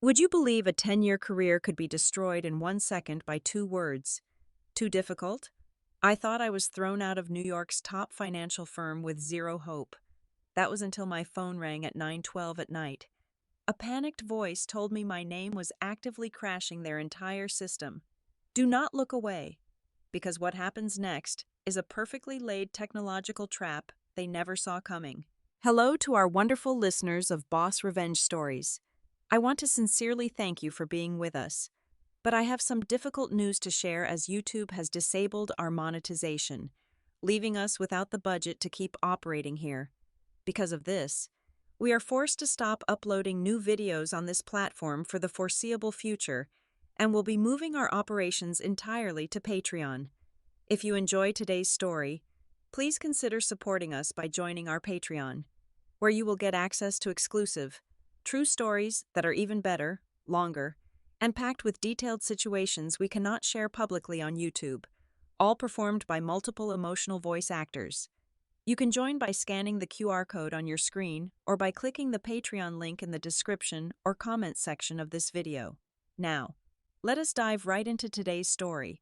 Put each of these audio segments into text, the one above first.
Would you believe a 10-year career could be destroyed in 1 second by two words? Too difficult? I thought I was thrown out of New York's top financial firm with zero hope. That was until my phone rang at 9:12 at night. A panicked voice told me my name was actively crashing their entire system. Do not look away, because what happens next is a perfectly laid technological trap they never saw coming. Hello to our wonderful listeners of Boss Revenge Stories. I want to sincerely thank you for being with us. But I have some difficult news to share as YouTube has disabled our monetization, leaving us without the budget to keep operating here. Because of this, we are forced to stop uploading new videos on this platform for the foreseeable future and will be moving our operations entirely to Patreon. If you enjoy today's story, please consider supporting us by joining our Patreon, where you will get access to exclusive, true stories that are even better, longer, and packed with detailed situations we cannot share publicly on YouTube, all performed by multiple emotional voice actors. You can join by scanning the QR code on your screen or by clicking the Patreon link in the description or comment section of this video. Now, let us dive right into today's story,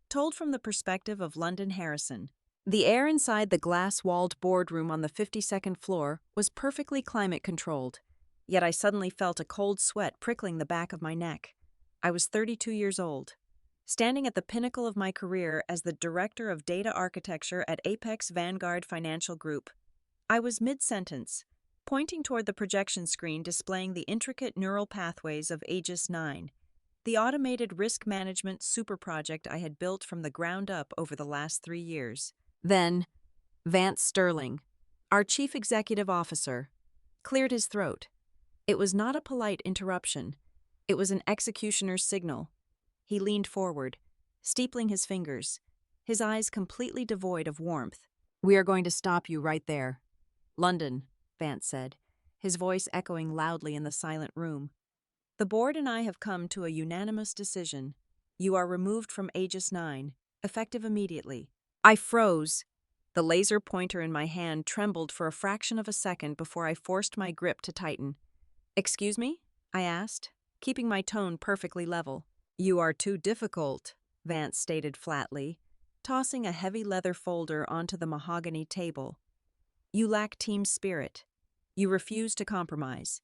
told from the perspective of London Harrison. The air inside the glass-walled boardroom on the 52nd floor was perfectly climate-controlled, yet I suddenly felt a cold sweat prickling the back of my neck. I was 32 years old, standing at the pinnacle of my career as the Director of Data Architecture at Apex Vanguard Financial Group. I was mid-sentence, pointing toward the projection screen displaying the intricate neural pathways of Aegis 9, the automated risk management super project I had built from the ground up over the last 3 years. Then, Vance Sterling, our Chief Executive Officer, cleared his throat. It was not a polite interruption. It was an executioner's signal. He leaned forward, steepling his fingers, his eyes completely devoid of warmth. "We are going to stop you right there." "London," Vance said, his voice echoing loudly in the silent room. "The board and I have come to a unanimous decision. You are removed from Aegis 9, effective immediately." I froze. The laser pointer in my hand trembled for a fraction of a second before I forced my grip to tighten. "Excuse me?" I asked, keeping my tone perfectly level. "You are too difficult," Vance stated flatly, tossing a heavy leather folder onto the mahogany table. "You lack team spirit. You refuse to compromise.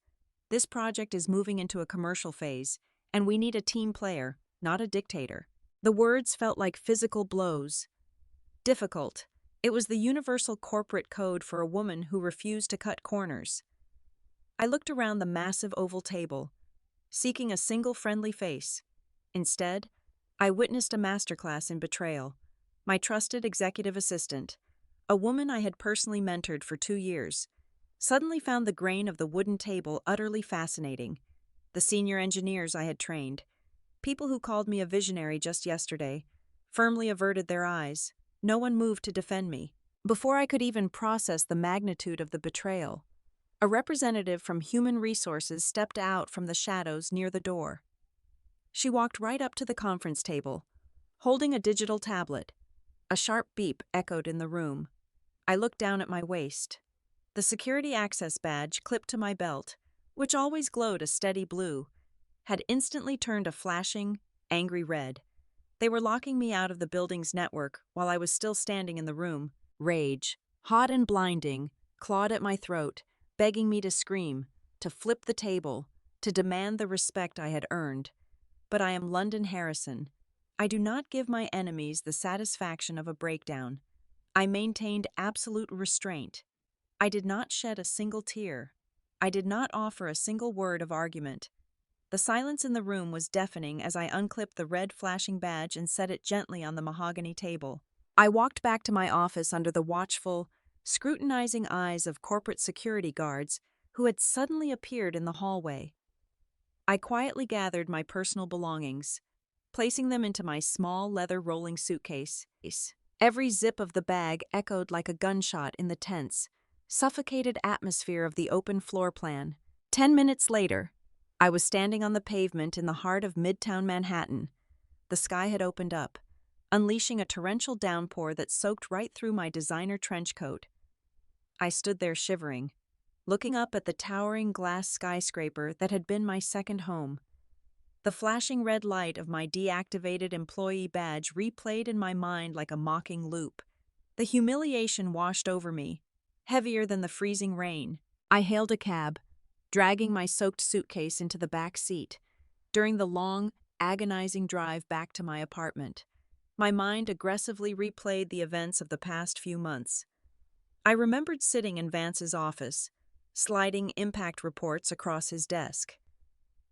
This project is moving into a commercial phase, and we need a team player, not a dictator." The words felt like physical blows. Difficult. It was the universal corporate code for a woman who refused to cut corners. I looked around the massive oval table, seeking a single friendly face. Instead, I witnessed a masterclass in betrayal. My trusted executive assistant, a woman I had personally mentored for 2 years, suddenly found the grain of the wooden table utterly fascinating. The senior engineers I had trained, people who called me a visionary just yesterday, firmly averted their eyes. No one moved to defend me. Before I could even process the magnitude of the betrayal, a representative from Human Resources stepped out from the shadows near the door. She walked right up to the conference table, holding a digital tablet. A sharp beep echoed in the room. I looked down at my waist. The security access badge clipped to my belt, which always glowed a steady blue, had instantly turned a flashing, angry red. They were locking me out of the building's network while I was still standing in the room. Rage, hot and blinding, clawed at my throat, begging me to scream, to flip the table, to demand the respect I had earned. But I am London Harrison. I do not give my enemies the satisfaction of a breakdown. I maintained absolute restraint. I did not shed a single tear. I did not offer a single word of argument. The silence in the room was deafening as I unclipped the red flashing badge and set it gently on the mahogany table. I walked back to my office under the watchful, scrutinizing eyes of corporate security guards who had suddenly appeared in the hallway. I quietly gathered my personal belongings, placing them into my small leather rolling suitcase. Every zip of the bag echoed like a gunshot in the tense, suffocated atmosphere of the open floor plan. 10 minutes later, I was standing on the pavement in the heart of Midtown Manhattan. The sky had opened up, unleashing a torrential downpour that soaked right through my designer trench coat. I stood there shivering, looking up at the towering glass skyscraper that had been my second home. The flashing red light of my deactivated employee badge replayed in my mind like a mocking loop. The humiliation washed over me, heavier than the freezing rain. I hailed a cab, dragging my soaked suitcase into the back seat. During the long, agonizing drive back to my apartment, my mind aggressively replayed the events of the past few months. I remembered sitting in Vance's office, sliding impact reports across his desk.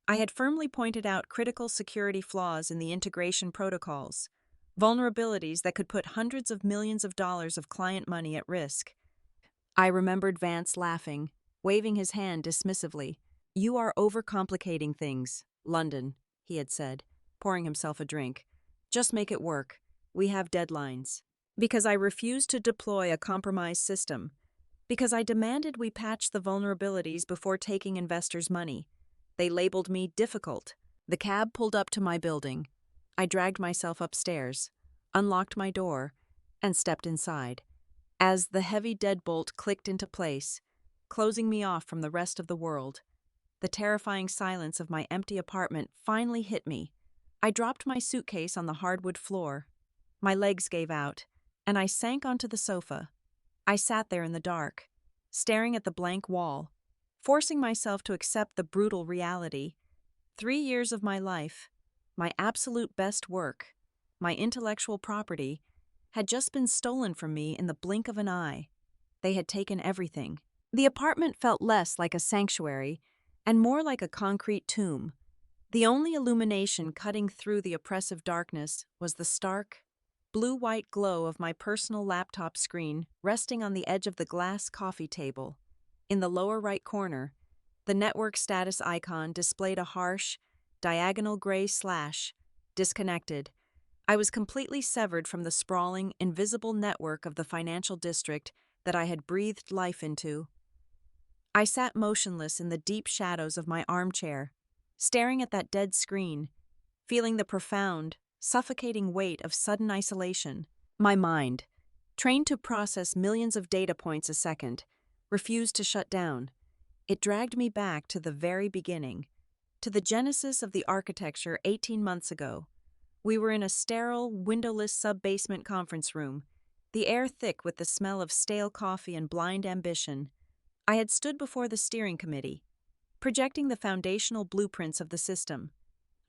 I had firmly pointed out critical security flaws in the integration protocols, vulnerabilities that could put hundreds of millions of dollars of client money at risk. I remembered Vance laughing, waving his hand dismissively. "You are overcomplicating things, London," he had said, pouring himself a drink. "Just make it work. We have deadlines." Because I refused to deploy a compromised system. Because I demanded we patch the vulnerabilities before taking investors' money. They labeled me difficult. The cab pulled up to my building. I dragged myself upstairs, unlocked my door, and stepped inside. As the heavy deadbolt clicked into place, closing me off from the rest of the world, the terrifying silence of my empty apartment finally hit me. I dropped my suitcase on the hardwood floor. My legs gave out, and I sank onto the sofa. I sat there in the dark, staring at the blank wall, forcing myself to accept the brutal reality. 3 years of my life, my absolute best work, my intellectual property, had just been stolen from me in the blink of an eye. They had taken everything. The apartment felt less like a sanctuary and more like a concrete tomb. The only illumination cutting through the oppressive darkness was the stark, blue-white glow of my personal laptop screen resting on the edge of the glass coffee table. In the lower right corner, the network status icon displayed a harsh, diagonal gray slash, disconnected. I was completely severed from the sprawling, invisible network of the financial district that I had breathed life into. I sat motionless in the deep shadows of my armchair, staring at that dead screen, feeling the profound, suffocating weight of sudden isolation. My mind, trained to process millions of data points a second, refused to shut down. It dragged me back to the very beginning, to the genesis of the architecture 18 months ago. We were in a sterile, windowless sub-basement conference room, the air thick with the smell of stale coffee and blind ambition. I had stood before the steering committee, projecting the foundational blueprints of the system.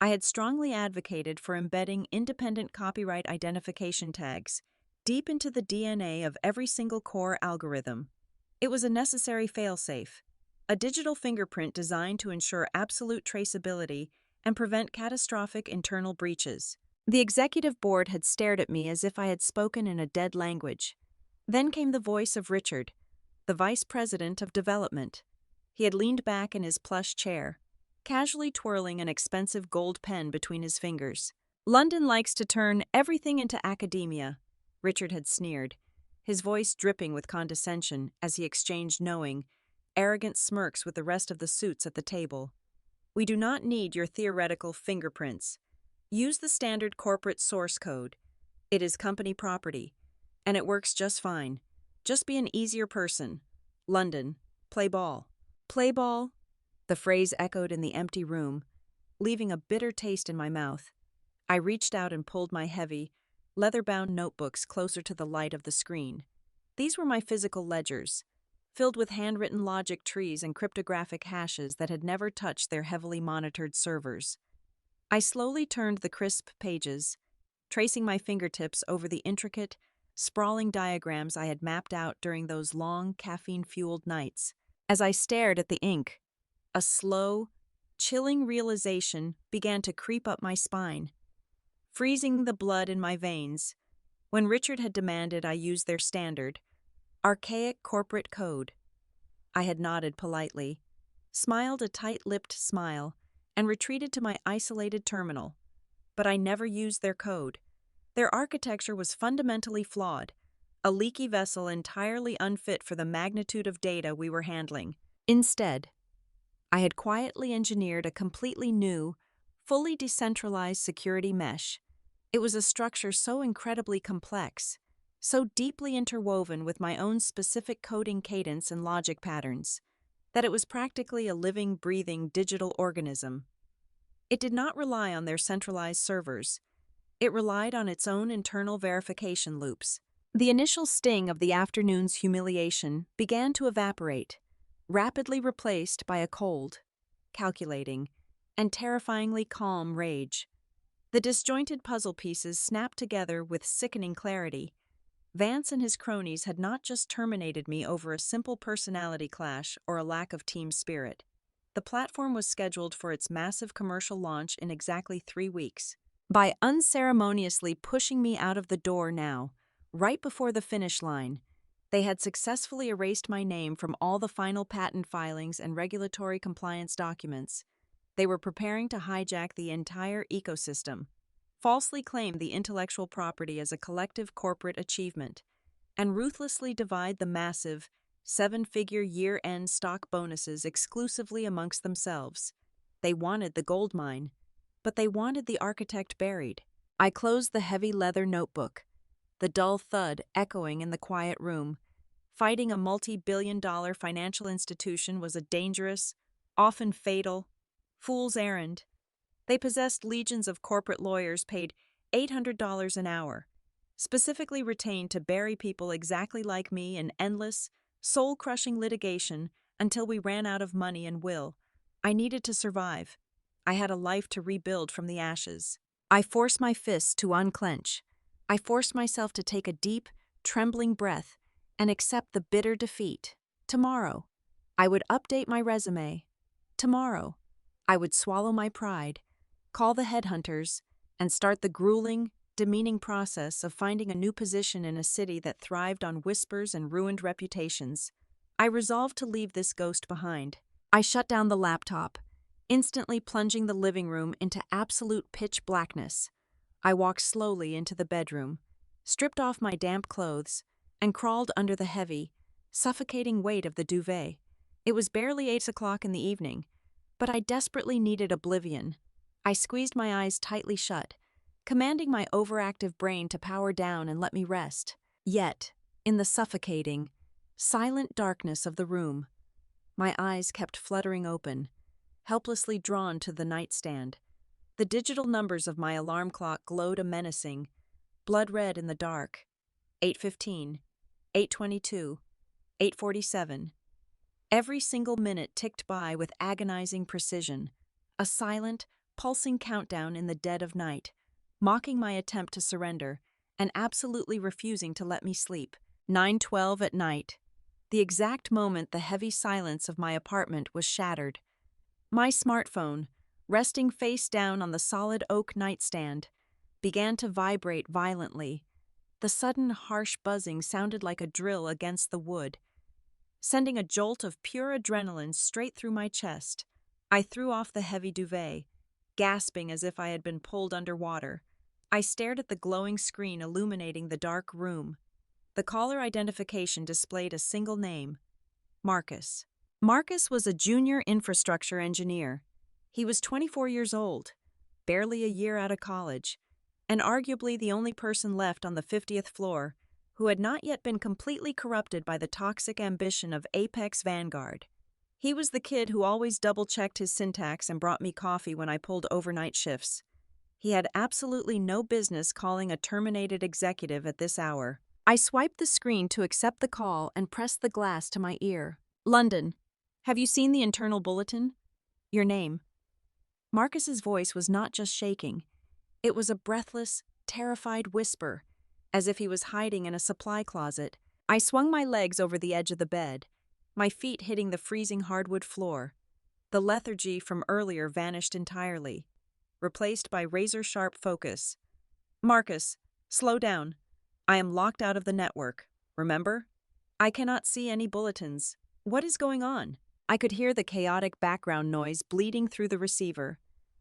I had strongly advocated for embedding independent copyright identification tags deep into the DNA of every single core algorithm. It was a necessary failsafe, a digital fingerprint designed to ensure absolute traceability and prevent catastrophic internal breaches. The executive board had stared at me as if I had spoken in a dead language. Then came the voice of Richard, the vice president of development. He had leaned back in his plush chair, casually twirling an expensive gold pen between his fingers. "London likes to turn everything into academia," Richard had sneered, his voice dripping with condescension as he exchanged knowing, arrogant smirks with the rest of the suits at the table. "We do not need your theoretical fingerprints. Use the standard corporate source code. It is company property, and it works just fine. Just be an easier person. London, play ball." "Play ball?" The phrase echoed in the empty room, leaving a bitter taste in my mouth. I reached out and pulled my heavy, leather-bound notebooks closer to the light of the screen. These were my physical ledgers, filled with handwritten logic trees and cryptographic hashes that had never touched their heavily monitored servers. I slowly turned the crisp pages, tracing my fingertips over the intricate, sprawling diagrams I had mapped out during those long, caffeine-fueled nights. As I stared at the ink, a slow, chilling realization began to creep up my spine, freezing the blood in my veins. When Richard had demanded I use their standard, archaic corporate code, I had nodded politely, smiled a tight-lipped smile, and retreated to my isolated terminal. But I never used their code. Their architecture was fundamentally flawed, a leaky vessel entirely unfit for the magnitude of data we were handling. Instead, I had quietly engineered a completely new, fully decentralized security mesh. It was a structure so incredibly complex, so deeply interwoven with my own specific coding cadence and logic patterns, that it was practically a living, breathing digital organism. It did not rely on their centralized servers. It relied on its own internal verification loops. The initial sting of the afternoon's humiliation began to evaporate, rapidly replaced by a cold, calculating, and terrifyingly calm rage. The disjointed puzzle pieces snapped together with sickening clarity. Vance and his cronies had not just terminated me over a simple personality clash or a lack of team spirit. The platform was scheduled for its massive commercial launch in exactly 3 weeks. By unceremoniously pushing me out of the door now, right before the finish line, they had successfully erased my name from all the final patent filings and regulatory compliance documents. They were preparing to hijack the entire ecosystem, falsely claim the intellectual property as a collective corporate achievement, and ruthlessly divide the massive, 7-figure year-end stock bonuses exclusively amongst themselves. They wanted the gold mine, but they wanted the architect buried. I closed the heavy leather notebook, the dull thud echoing in the quiet room. Fighting a multi-billion-dollar financial institution was a dangerous, often fatal, fool's errand. They possessed legions of corporate lawyers paid $800 an hour, specifically retained to bury people exactly like me in endless, soul-crushing litigation until we ran out of money and will. I needed to survive. I had a life to rebuild from the ashes. I forced my fists to unclench. I forced myself to take a deep, trembling breath and accept the bitter defeat. Tomorrow, I would update my resume. Tomorrow, I would swallow my pride, call the headhunters, and start the grueling, demeaning process of finding a new position in a city that thrived on whispers and ruined reputations. I resolved to leave this ghost behind. I shut down the laptop, instantly plunging the living room into absolute pitch blackness. I walked slowly into the bedroom, stripped off my damp clothes, and crawled under the heavy, suffocating weight of the duvet. It was barely 8 o'clock in the evening, but I desperately needed oblivion. I squeezed my eyes tightly shut, commanding my overactive brain to power down and let me rest. Yet, in the suffocating, silent darkness of the room, my eyes kept fluttering open, helplessly drawn to the nightstand. The digital numbers of my alarm clock glowed a menacing, blood red in the dark. 8:15, 8:22, 8:47. Every single minute ticked by with agonizing precision, a silent, pulsing countdown in the dead of night, mocking my attempt to surrender and absolutely refusing to let me sleep. 9:12 at night. The exact moment the heavy silence of my apartment was shattered. My smartphone, resting face down on the solid oak nightstand, began to vibrate violently. The sudden harsh buzzing sounded like a drill against the wood, sending a jolt of pure adrenaline straight through my chest. I threw off the heavy duvet, gasping as if I had been pulled underwater. I stared at the glowing screen illuminating the dark room. The caller identification displayed a single name: Marcus. Marcus was a junior infrastructure engineer. He was 24 years old, barely a year out of college, and arguably the only person left on the 50th floor who had not yet been completely corrupted by the toxic ambition of Apex Vanguard. He was the kid who always double-checked his syntax and brought me coffee when I pulled overnight shifts. He had absolutely no business calling a terminated executive at this hour. I swiped the screen to accept the call and pressed the glass to my ear. London. Have you seen the internal bulletin? Your name. Marcus's voice was not just shaking. It was a breathless, terrified whisper, as if he was hiding in a supply closet. I swung my legs over the edge of the bed, my feet hitting the freezing hardwood floor. The lethargy from earlier vanished entirely, replaced by razor-sharp focus. Marcus, slow down. I am locked out of the network, remember? I cannot see any bulletins. What is going on? I could hear the chaotic background noise bleeding through the receiver.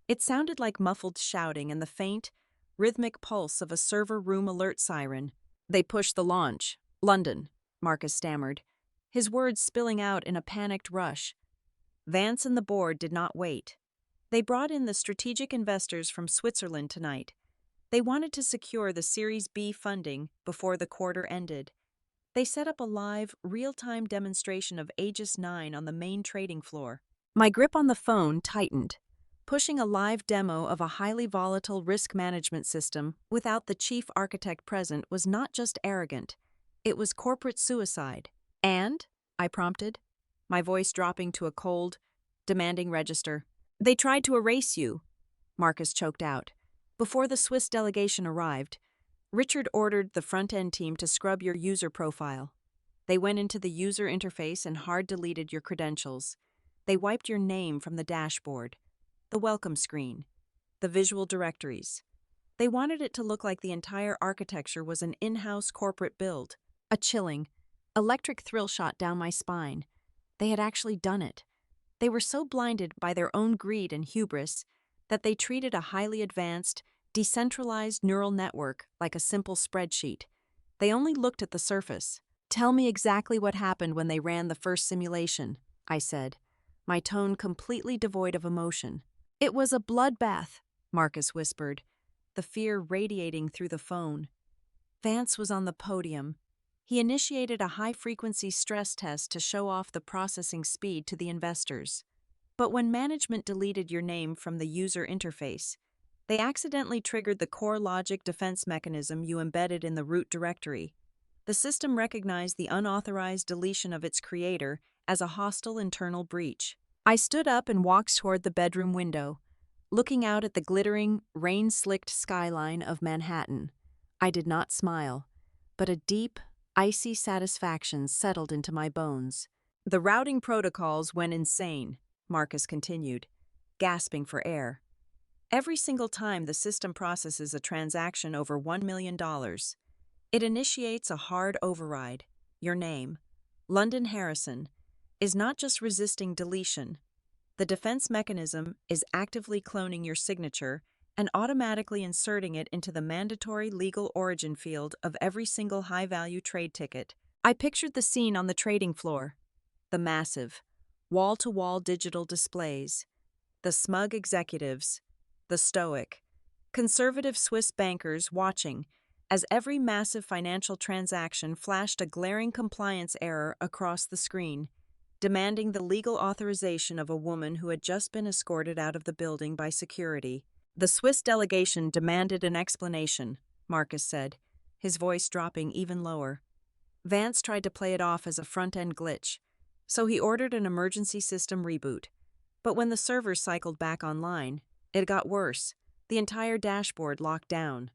It sounded like muffled shouting and the faint, rhythmic pulse of a server room alert siren. They pushed the launch. London, Marcus stammered, his words spilling out in a panicked rush. Vance and the board did not wait. They brought in the strategic investors from Switzerland tonight. They wanted to secure the Series B funding before the quarter ended. They set up a live, real-time demonstration of Aegis 9 on the main trading floor. My grip on the phone tightened, pushing a live demo of a highly volatile risk management system without the chief architect present was not just arrogant, it was corporate suicide. "And?" I prompted, my voice dropping to a cold, demanding register. "They tried to erase you," Marcus choked out. "Before the Swiss delegation arrived, Richard ordered the front-end team to scrub your user profile. They went into the user interface and hard-deleted your credentials. They wiped your name from the dashboard, the welcome screen, the visual directories. They wanted it to look like the entire architecture was an in-house corporate build." A chilling, electric thrill shot down my spine. They had actually done it. They were so blinded by their own greed and hubris that they treated a highly advanced, decentralized neural network like a simple spreadsheet. They only looked at the surface. "Tell me exactly what happened when they ran the first simulation," I said, my tone completely devoid of emotion. "It was a bloodbath," Marcus whispered, the fear radiating through the phone. Vance was on the podium. He initiated a high-frequency stress test to show off the processing speed to the investors. But when management deleted your name from the user interface, they accidentally triggered the core logic defense mechanism you embedded in the root directory. The system recognized the unauthorized deletion of its creator as a hostile internal breach. I stood up and walked toward the bedroom window, looking out at the glittering, rain-slicked skyline of Manhattan. I did not smile, but a deep, icy satisfaction settled into my bones. "The routing protocols went insane," Marcus continued, gasping for air. "Every single time the system processes a transaction over $1 million, it initiates a hard override. Your name, London Harrison, is not just resisting deletion. The defense mechanism is actively cloning your signature and automatically inserting it into the mandatory legal origin field of every single high-value trade ticket." I pictured the scene on the trading floor. The massive, wall-to-wall digital displays, the smug executives, the stoic, conservative Swiss bankers watching as every massive financial transaction flashed a glaring compliance error across the screen, demanding the legal authorization of a woman who had just been escorted out of the building by security. "The Swiss delegation demanded an explanation," Marcus said, his voice dropping even lower. "Vance tried to play it off as a front-end glitch, so he ordered an emergency system reboot. But when the servers cycled back online, it got worse. The entire dashboard locked down."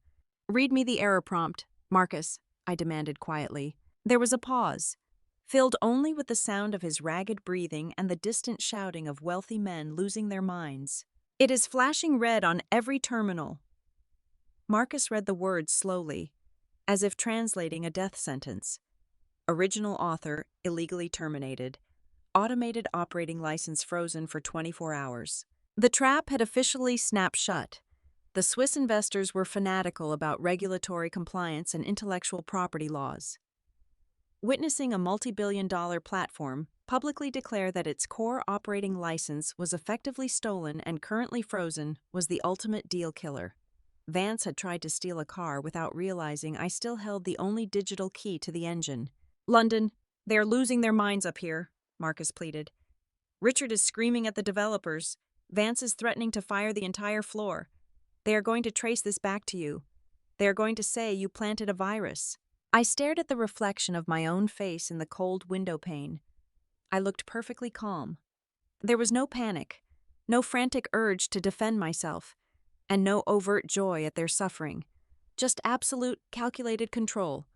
"Read me the error prompt, Marcus," I demanded quietly. There was a pause, filled only with the sound of his ragged breathing and the distant shouting of wealthy men losing their minds. "It is flashing red on every terminal." Marcus read the words slowly, as if translating a death sentence. "Original author illegally terminated. Automated operating license frozen for 24 hours. The trap had officially snapped shut. The Swiss investors were fanatical about regulatory compliance and intellectual property laws. Witnessing a multi-billion-dollar platform publicly declare that its core operating license was effectively stolen and currently frozen was the ultimate deal killer. Vance had tried to steal a car without realizing I still held the only digital key to the engine. "London, they are losing their minds up here," Marcus pleaded. "Richard is screaming at the developers. Vance is threatening to fire the entire floor. They are going to trace this back to you. They are going to say you planted a virus." I stared at the reflection of my own face in the cold window pane. I looked perfectly calm. There was no panic, no frantic urge to defend myself, and no overt joy at their suffering. Just absolute, calculated control.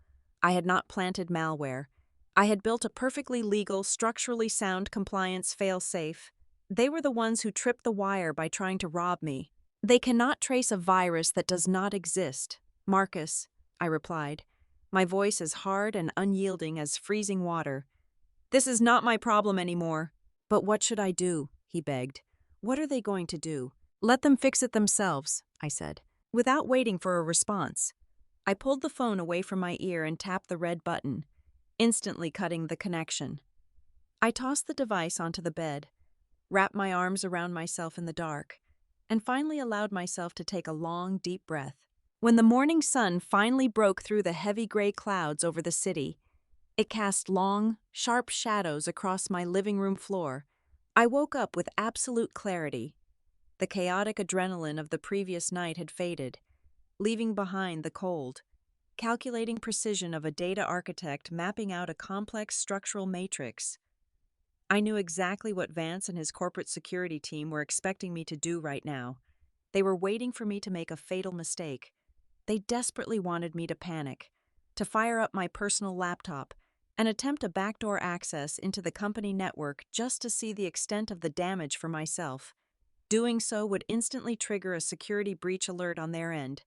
I had not planted malware. I had built a perfectly legal, structurally sound compliance fail-safe. They were the ones who tripped the wire by trying to rob me. "They cannot trace a virus that does not exist, Marcus," I replied, my voice as hard and unyielding as freezing water. "This is not my problem anymore." "But what should I do?" he begged. "What are they going to do?" "Let them fix it themselves," I said, without waiting for a response. I pulled the phone away from my ear and tapped the red button, instantly cutting the connection. I tossed the device onto the bed, wrapped my arms around myself in the dark, and finally allowed myself to take a long, deep breath. When the morning sun finally broke through the heavy gray clouds over the city, It cast long, sharp shadows across my living room floor. I woke up with absolute clarity. The chaotic adrenaline of the previous night had faded, leaving behind the cold, calculating precision of a data architect mapping out a complex structural matrix. I knew exactly what Vance and his corporate security team were expecting me to do right now. They were waiting for me to make a fatal mistake. They desperately wanted me to panic, to fire up my personal laptop, and attempt a backdoor access into the company network just to see the extent of the damage for myself. Doing so would instantly trigger a security breach alert on their end,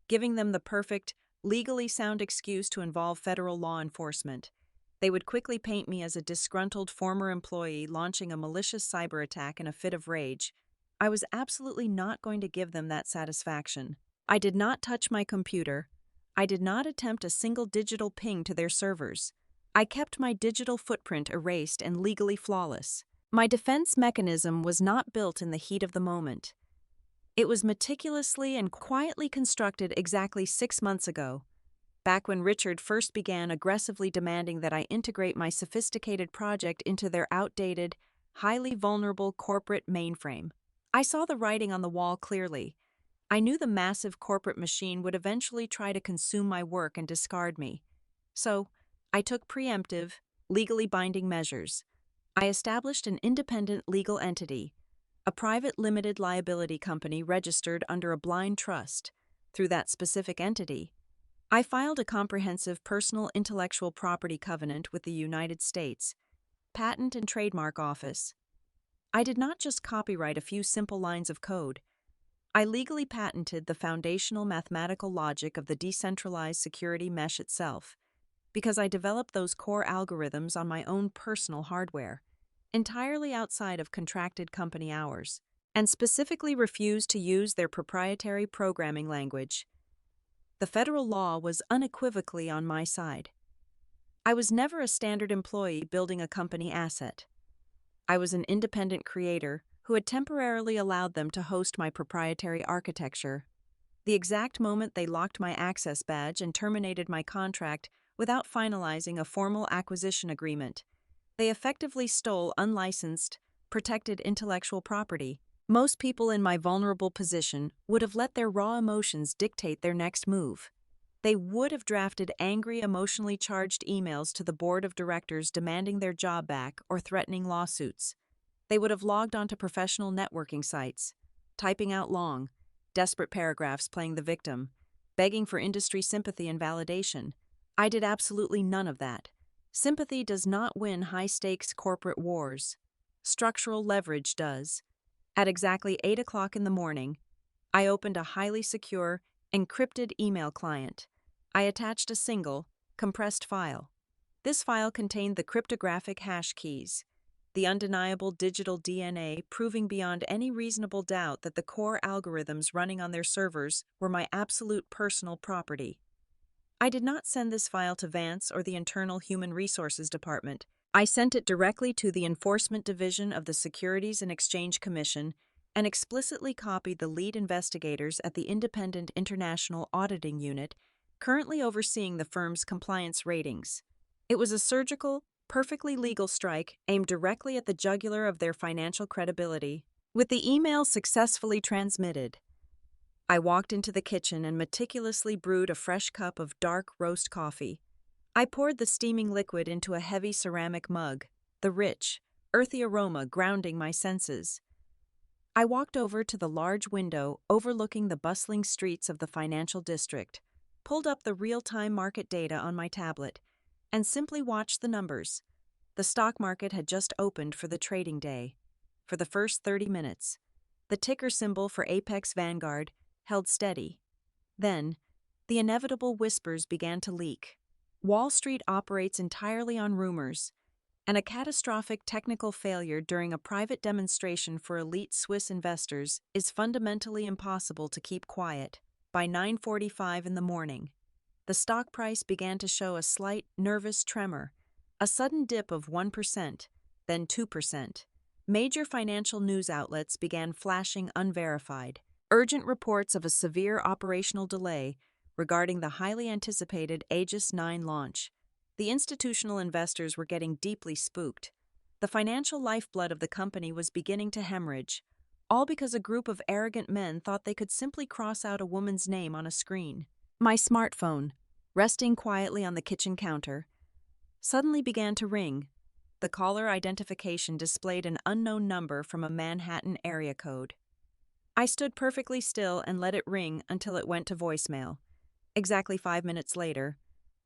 giving them the perfect, legally sound excuse to involve federal law enforcement. They would quickly paint me as a disgruntled former employee launching a malicious cyber attack in a fit of rage. I was absolutely not going to give them that satisfaction. I did not touch my computer. I did not attempt a single digital ping to their servers. I kept my digital footprint erased and legally flawless. My defense mechanism was not built in the heat of the moment. It was meticulously and quietly constructed exactly 6 months ago, back when Richard first began aggressively demanding that I integrate my sophisticated project into their outdated, highly vulnerable corporate mainframe. I saw the writing on the wall clearly. I knew the massive corporate machine would eventually try to consume my work and discard me. So, I took preemptive, legally binding measures. I established an independent legal entity, a private limited liability company registered under a blind trust. Through that specific entity, I filed a comprehensive personal intellectual property covenant with the United States Patent and Trademark Office. I did not just copyright a few simple lines of code. I legally patented the foundational mathematical logic of the decentralized security mesh itself, because I developed those core algorithms on my own personal hardware, entirely outside of contracted company hours, and specifically refused to use their proprietary programming language. The federal law was unequivocally on my side. I was never a standard employee building a company asset. I was an independent creator who had temporarily allowed them to host my proprietary architecture. The exact moment they locked my access badge and terminated my contract without finalizing a formal acquisition agreement, they effectively stole unlicensed, protected intellectual property. Most people in my vulnerable position would have let their raw emotions dictate their next move. They would have drafted angry, emotionally charged emails to the board of directors demanding their job back or threatening lawsuits. They would have logged onto professional networking sites, typing out long, desperate paragraphs playing the victim, begging for industry sympathy and validation. I did absolutely none of that. Sympathy does not win high-stakes corporate wars. Structural leverage does. At exactly 8 o'clock in the morning, I opened a highly secure, encrypted email client. I attached a single, compressed file. This file contained the cryptographic hash keys, the undeniable digital DNA proving beyond any reasonable doubt that the core algorithms running on their servers were my absolute personal property. I did not send this file to Vance or the Internal Human Resources Department. I sent it directly to the Enforcement Division of the Securities and Exchange Commission and explicitly copied the lead investigators at the Independent International Auditing Unit, currently overseeing the firm's compliance ratings. It was a surgical, perfectly legal strike aimed directly at the jugular of their financial credibility. With the email successfully transmitted, I walked into the kitchen and meticulously brewed a fresh cup of dark roast coffee. I poured the steaming liquid into a heavy ceramic mug, the rich, earthy aroma grounding my senses. I walked over to the large window overlooking the bustling streets of the financial district, pulled up the real-time market data on my tablet, and simply watched the numbers. The stock market had just opened for the trading day. For the first 30 minutes, the ticker symbol for Apex Vanguard held steady. Then, the inevitable whispers began to leak. Wall Street operates entirely on rumors, and a catastrophic technical failure during a private demonstration for elite Swiss investors is fundamentally impossible to keep quiet. By 9:45 in the morning, the stock price began to show a slight, nervous tremor, a sudden dip of 1%, then 2%. Major financial news outlets began flashing unverified, urgent reports of a severe operational delay regarding the highly anticipated Aegis 9 launch. The institutional investors were getting deeply spooked. The financial lifeblood of the company was beginning to hemorrhage, all because a group of arrogant men thought they could simply cross out a woman's name on a screen. My smartphone, resting quietly on the kitchen counter, suddenly began to ring. The caller identification displayed an unknown number from a Manhattan area code. I stood perfectly still and let it ring until it went to voicemail. Exactly 5 minutes later,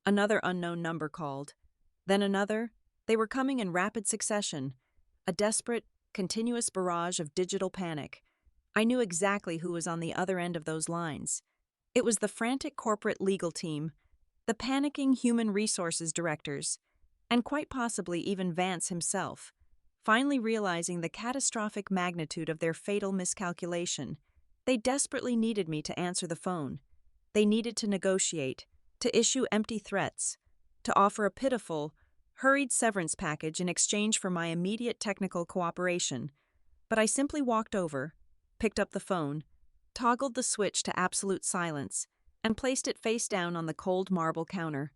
another unknown number called. Then another. They were coming in rapid succession, a desperate, continuous barrage of digital panic. I knew exactly who was on the other end of those lines. It was the frantic corporate legal team, the panicking human resources directors, and quite possibly even Vance himself. Finally realizing the catastrophic magnitude of their fatal miscalculation, they desperately needed me to answer the phone. They needed to negotiate, to issue empty threats, to offer a pitiful, hurried severance package in exchange for my immediate technical cooperation. But I simply walked over, picked up the phone, toggled the switch to absolute silence, and placed it face down on the cold marble counter.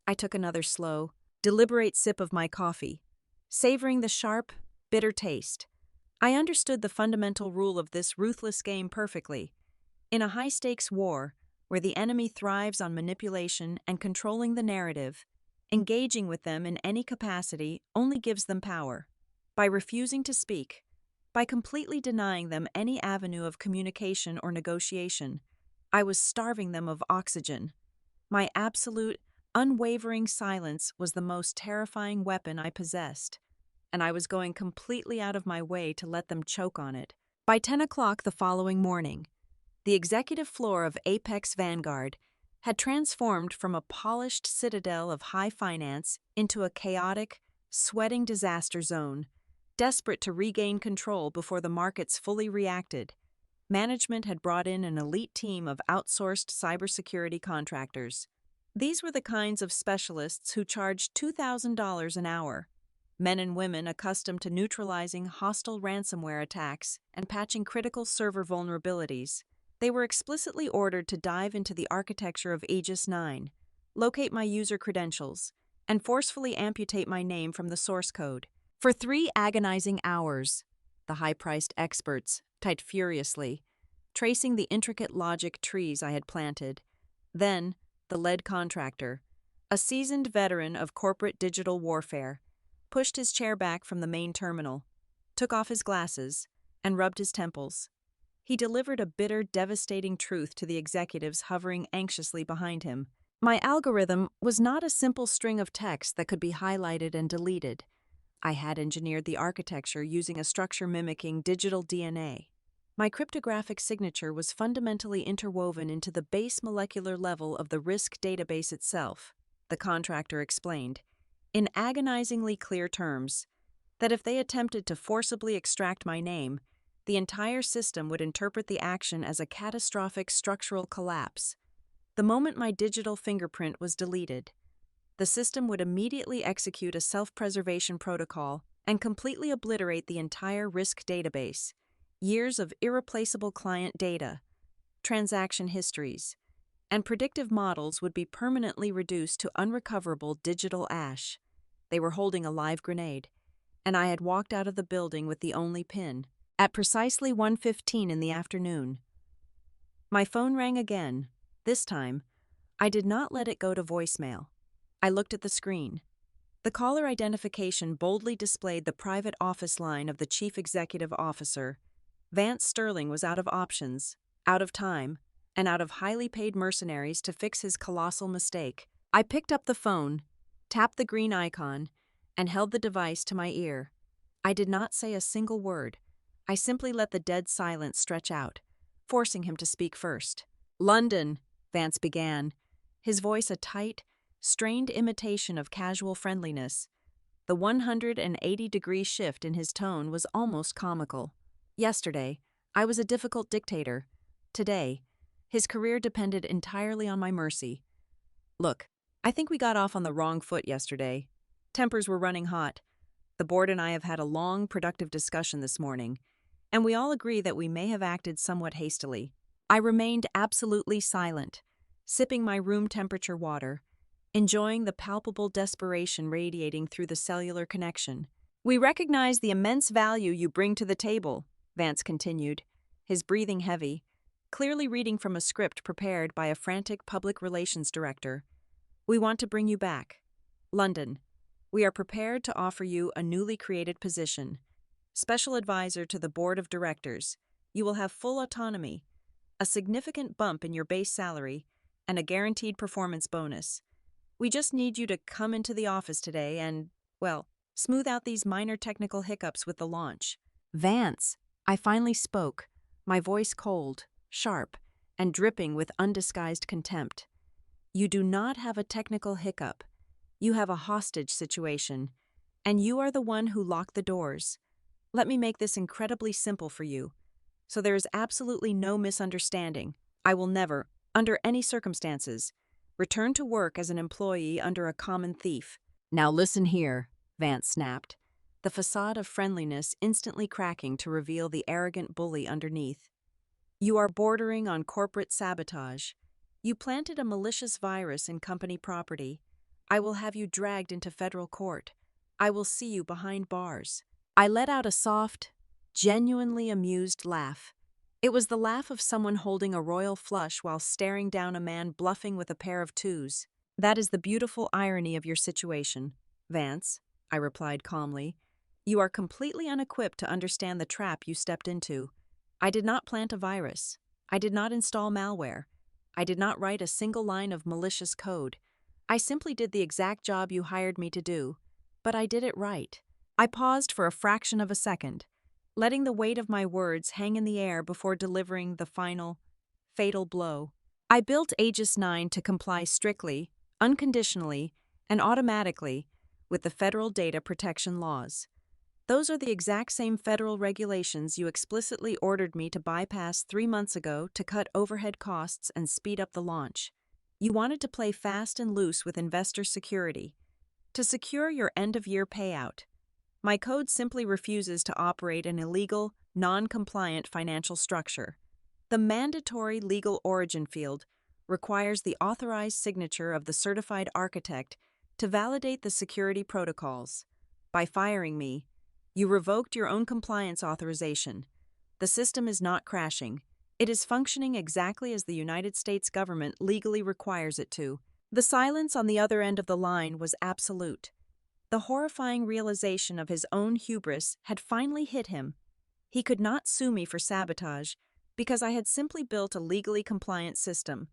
I took another slow, deliberate sip of my coffee, savoring the sharp, bitter taste. I understood the fundamental rule of this ruthless game perfectly. In a high-stakes war, where the enemy thrives on manipulation and controlling the narrative, engaging with them in any capacity only gives them power. By refusing to speak, by completely denying them any avenue of communication or negotiation, I was starving them of oxygen. My absolute, unwavering silence was the most terrifying weapon I possessed, and I was going completely out of my way to let them choke on it. By 10 o'clock the following morning, the executive floor of Apex Vanguard had transformed from a polished citadel of high finance into a chaotic, sweating disaster zone. Desperate to regain control before the markets fully reacted, management had brought in an elite team of outsourced cybersecurity contractors. These were the kinds of specialists who charged $2,000 an hour, men and women accustomed to neutralizing hostile ransomware attacks and patching critical server vulnerabilities. They were explicitly ordered to dive into the architecture of Aegis 9, locate my user credentials, and forcefully amputate my name from the source code. For 3 agonizing hours, the high-priced experts typed furiously, tracing the intricate logic trees I had planted. Then, the lead contractor, a seasoned veteran of corporate digital warfare, pushed his chair back from the main terminal, took off his glasses, and rubbed his temples. He delivered a bitter, devastating truth to the executives hovering anxiously behind him. My algorithm was not a simple string of text that could be highlighted and deleted. I had engineered the architecture using a structure mimicking digital DNA. My cryptographic signature was fundamentally interwoven into the base molecular level of the risk database itself, the contractor explained, in agonizingly clear terms, that if they attempted to forcibly extract my name, the entire system would interpret the action as a catastrophic structural collapse. The moment my digital fingerprint was deleted, the system would immediately execute a self-preservation protocol and completely obliterate the entire risk database, years of irreplaceable client data, transaction histories, and predictive models would be permanently reduced to unrecoverable digital ash. They were holding a live grenade, and I had walked out of the building with the only pin. At precisely 1:15 in the afternoon, my phone rang again. This time, I did not let it go to voicemail. I looked at the screen. The caller identification boldly displayed the private office line of the chief executive officer. Vance Sterling was out of options, out of time, and out of highly paid mercenaries to fix his colossal mistake. I picked up the phone, tapped the green icon, and held the device to my ear. I did not say a single word. I simply let the dead silence stretch out, forcing him to speak first. "London," Vance began, his voice a tight, strained imitation of casual friendliness. The 180-degree shift in his tone was almost comical. Yesterday, I was a difficult dictator. Today, his career depended entirely on my mercy. Look, I think we got off on the wrong foot yesterday. Tempers were running hot. The board and I have had a long, productive discussion this morning, and we all agree that we may have acted somewhat hastily. I remained absolutely silent, sipping my room temperature water, enjoying the palpable desperation radiating through the cellular connection. "We recognize the immense value you bring to the table," Vance continued, his breathing heavy, clearly reading from a script prepared by a frantic public relations director. "We want to bring you back. London. We are prepared to offer you a newly created position. Special advisor to the board of directors. You will have full autonomy, a significant bump in your base salary, and a guaranteed performance bonus. We just need you to come into the office today and, well, smooth out these minor technical hiccups with the launch." "Vance," I finally spoke, my voice cold, sharp, and dripping with undisguised contempt. "You do not have a technical hiccup. You have a hostage situation, and you are the one who locked the doors. Let me make this incredibly simple for you, so there is absolutely no misunderstanding. I will never, under any circumstances, return to work as an employee under a common thief." "Now listen here," Vance snapped, the facade of friendliness instantly cracking to reveal the arrogant bully underneath. "You are bordering on corporate sabotage. You planted a malicious virus in company property. I will have you dragged into federal court. I will see you behind bars." I let out a soft, genuinely amused laugh. It was the laugh of someone holding a royal flush while staring down a man bluffing with a pair of twos. "That is the beautiful irony of your situation, Vance," I replied calmly. "You are completely unequipped to understand the trap you stepped into. I did not plant a virus. I did not install malware. I did not write a single line of malicious code. I simply did the exact job you hired me to do, but I did it right." I paused for a fraction of a second, letting the weight of my words hang in the air before delivering the final, fatal blow. "I built Aegis 9 to comply strictly, unconditionally, and automatically with the federal data protection laws. Those are the exact same federal regulations you explicitly ordered me to bypass 3 months ago to cut overhead costs and speed up the launch. You wanted to play fast and loose with investor security, to secure your end-of-year payout. My code simply refuses to operate an illegal, non-compliant financial structure. The mandatory legal origin field requires the authorized signature of the certified architect to validate the security protocols. By firing me, you revoked your own compliance authorization. The system is not crashing. It is functioning exactly as the United States government legally requires it to." The silence on the other end of the line was absolute. The horrifying realization of his own hubris had finally hit him. He could not sue me for sabotage because I had simply built a legally compliant system.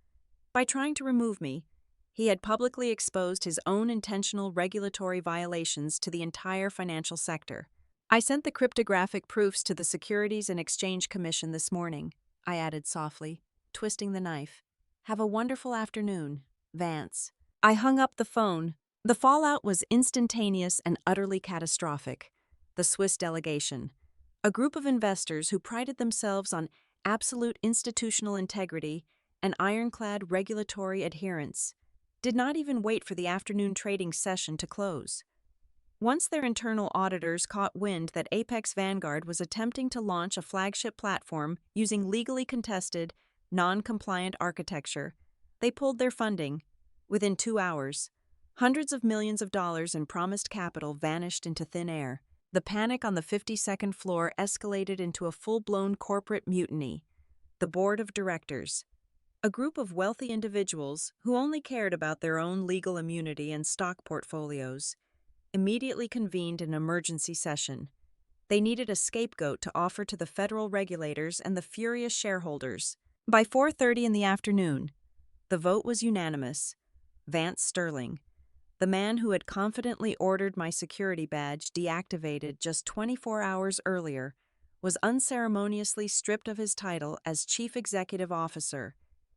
By trying to remove me, he had publicly exposed his own intentional regulatory violations to the entire financial sector. "I sent the cryptographic proofs to the Securities and Exchange Commission this morning," I added softly, twisting the knife. "Have a wonderful afternoon, Vance." I hung up the phone. The fallout was instantaneous and utterly catastrophic. The Swiss delegation, a group of investors who prided themselves on absolute institutional integrity and ironclad regulatory adherence, did not even wait for the afternoon trading session to close. Once their internal auditors caught wind that Apex Vanguard was attempting to launch a flagship platform using legally contested, non-compliant architecture, they pulled their funding. Within 2 hours, hundreds of millions of dollars in promised capital vanished into thin air. The panic on the 52nd floor escalated into a full-blown corporate mutiny. The board of directors, a group of wealthy individuals who only cared about their own legal immunity and stock portfolios, immediately convened an emergency session. They needed a scapegoat to offer to the federal regulators and the furious shareholders. By 4:30 in the afternoon, the vote was unanimous. Vance Sterling, the man who had confidently ordered my security badge deactivated just 24 hours earlier, was unceremoniously stripped of his title as Chief Executive Officer.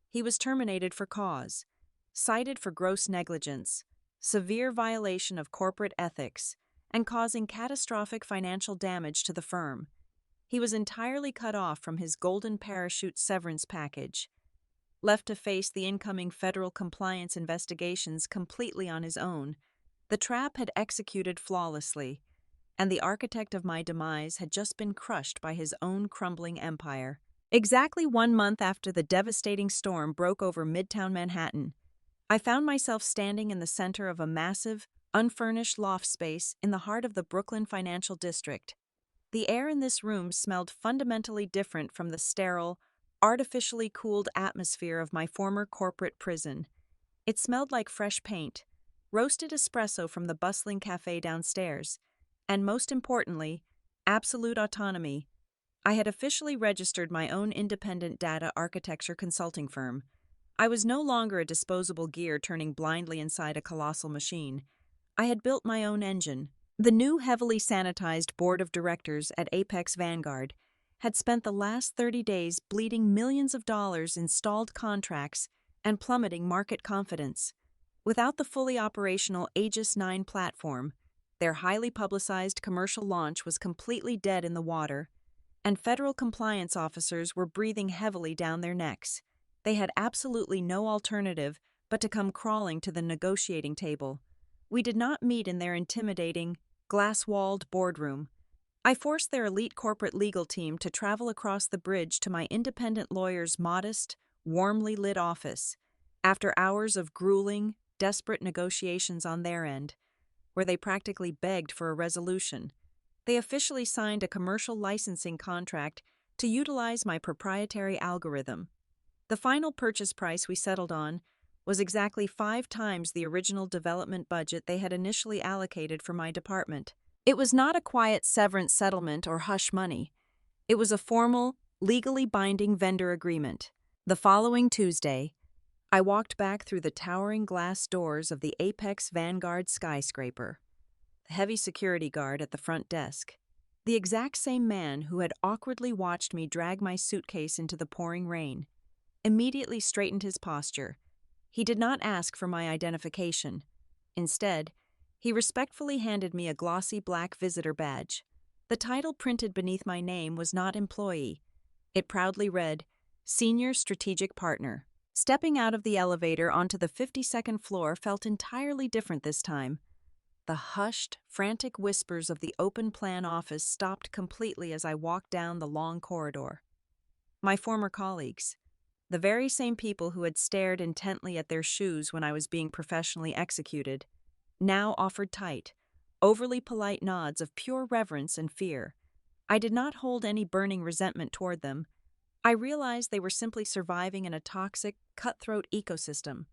He was terminated for cause, cited for gross negligence, severe violation of corporate ethics, and causing catastrophic financial damage to the firm. He was entirely cut off from his golden parachute severance package, left to face the incoming federal compliance investigations completely on his own. The trap had executed flawlessly, and the architect of my demise had just been crushed by his own crumbling empire. Exactly 1 month after the devastating storm broke over Midtown Manhattan, I found myself standing in the center of a massive, unfurnished loft space in the heart of the Brooklyn financial district. The air in this room smelled fundamentally different from the sterile, artificially cooled atmosphere of my former corporate prison. It smelled like fresh paint, roasted espresso from the bustling cafe downstairs, and most importantly, absolute autonomy. I had officially registered my own independent data architecture consulting firm. I was no longer a disposable gear turning blindly inside a colossal machine. I had built my own engine. The new heavily sanitized board of directors at Apex Vanguard had spent the last 30 days bleeding millions of dollars in stalled contracts and plummeting market confidence. Without the fully operational Aegis 9 platform, their highly publicized commercial launch was completely dead in the water, and federal compliance officers were breathing heavily down their necks. They had absolutely no alternative but to come crawling to the negotiating table. We did not meet in their intimidating, glass-walled boardroom. I forced their elite corporate legal team to travel across the bridge to my independent lawyer's modest, warmly lit office, after hours of grueling, desperate negotiations on their end, where they practically begged for a resolution. They officially signed a commercial licensing contract to utilize my proprietary algorithm. The final purchase price we settled on was exactly 5 times the original development budget they had initially allocated for my department. It was not a quiet severance settlement or hush money. It was a formal, legally binding vendor agreement. The following Tuesday, I walked back through the towering glass doors of the Apex Vanguard skyscraper. The heavy security guard at the front desk, the exact same man who had awkwardly watched me drag my suitcase into the pouring rain, immediately straightened his posture. He did not ask for my identification. Instead, he respectfully handed me a glossy black visitor badge. The title printed beneath my name was not employee. It proudly read, Senior Strategic Partner. Stepping out of the elevator onto the 52nd floor felt entirely different this time. The hushed, frantic whispers of the open-plan office stopped completely as I walked down the long corridor. My former colleagues, the very same people who had stared intently at their shoes when I was being professionally executed, now offered tight, overly polite nods of pure reverence and fear. I did not hold any burning resentment toward them. I realized they were simply surviving in a toxic, cutthroat ecosystem.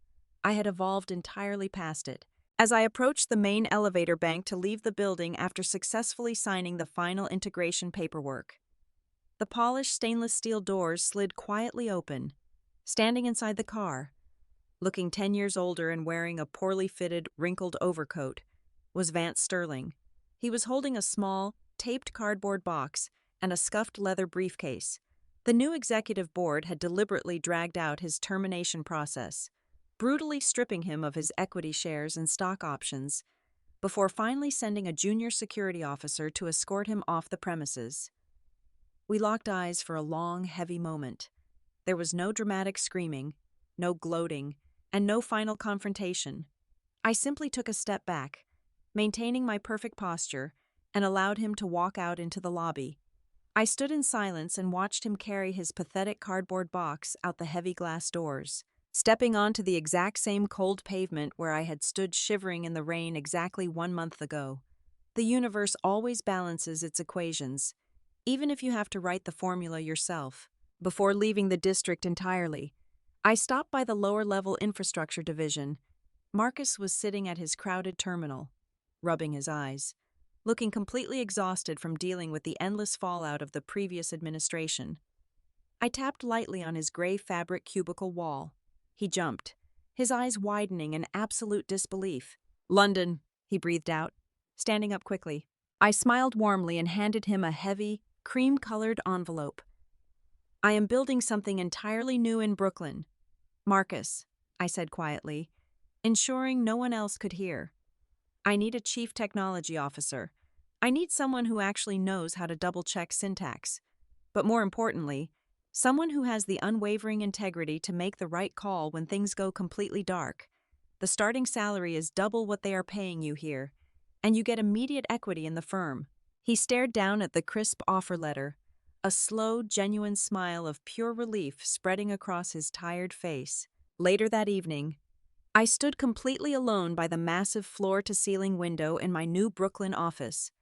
I had evolved entirely past it. As I approached the main elevator bank to leave the building after successfully signing the final integration paperwork, the polished stainless steel doors slid quietly open. Standing inside the car, looking 10 years older and wearing a poorly fitted, wrinkled overcoat, was Vance Sterling. He was holding a small, taped cardboard box and a scuffed leather briefcase. The new executive board had deliberately dragged out his termination process, brutally stripping him of his equity shares and stock options, before finally sending a junior security officer to escort him off the premises. We locked eyes for a long, heavy moment. There was no dramatic screaming, no gloating, and no final confrontation. I simply took a step back, maintaining my perfect posture, and allowed him to walk out into the lobby. I stood in silence and watched him carry his pathetic cardboard box out the heavy glass doors, stepping onto the exact same cold pavement where I had stood shivering in the rain exactly 1 month ago. The universe always balances its equations, even if you have to write the formula yourself. Before leaving the district entirely, I stopped by the lower-level infrastructure division. Marcus was sitting at his crowded terminal, rubbing his eyes, looking completely exhausted from dealing with the endless fallout of the previous administration. I tapped lightly on his gray fabric cubicle wall. He jumped, his eyes widening in absolute disbelief. "London," he breathed out, standing up quickly. I smiled warmly and handed him a heavy, cream-colored envelope. "I am building something entirely new in Brooklyn. Marcus," I said quietly, ensuring no one else could hear. "I need a chief technology officer. I need someone who actually knows how to double-check syntax. But more importantly, someone who has the unwavering integrity to make the right call when things go completely dark. The starting salary is double what they are paying you here, and you get immediate equity in the firm." He stared down at the crisp offer letter, a slow, genuine smile of pure relief spreading across his tired face. Later that evening, I stood completely alone by the massive floor-to-ceiling window in my new Brooklyn office.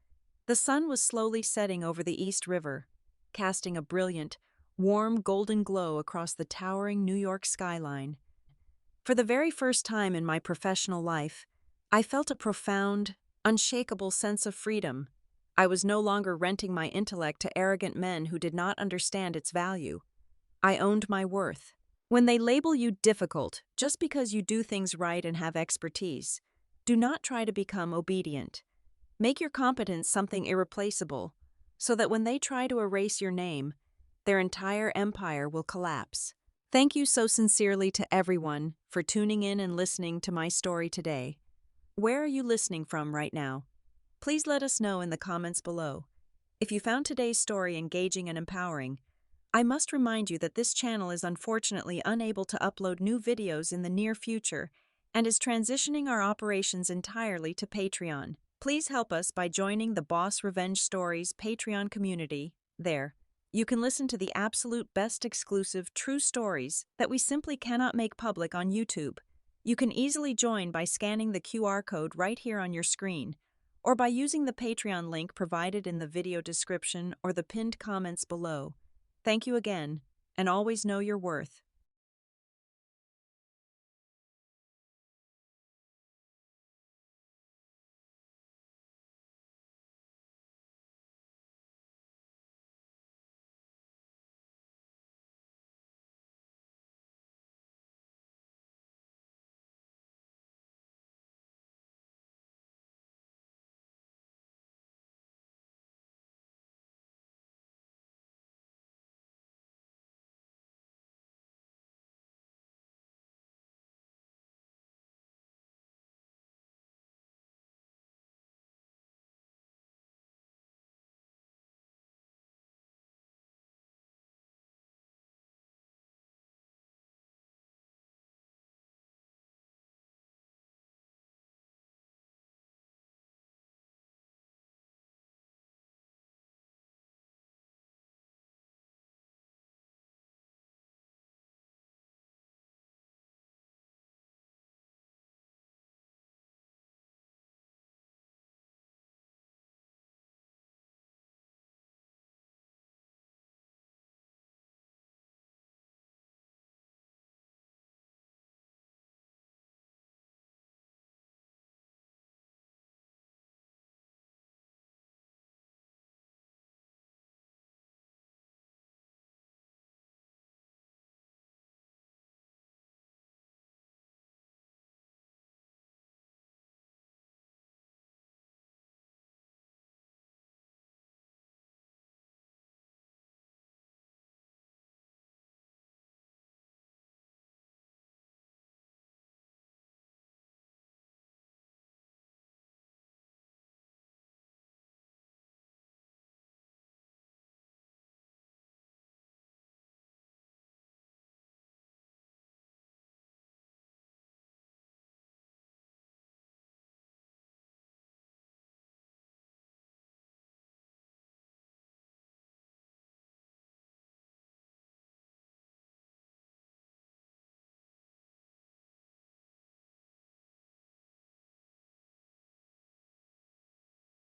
The sun was slowly setting over the East River, casting a brilliant, warm golden glow across the towering New York skyline. For the very first time in my professional life, I felt a profound, unshakable sense of freedom. I was no longer renting my intellect to arrogant men who did not understand its value. I owned my worth. When they label you difficult just because you do things right and have expertise, do not try to become obedient. Make your competence something irreplaceable, so that when they try to erase your name, their entire empire will collapse. Thank you so sincerely to everyone for tuning in and listening to my story today. Where are you listening from right now? Please let us know in the comments below. If you found today's story engaging and empowering, I must remind you that this channel is unfortunately unable to upload new videos in the near future and is transitioning our operations entirely to Patreon. Please help us by joining the Boss Revenge Stories Patreon community. There, you can listen to the absolute best exclusive true stories that we simply cannot make public on YouTube. You can easily join by scanning the QR code right here on your screen, or by using the Patreon link provided in the video description or the pinned comments below. Thank you again, and always know your worth.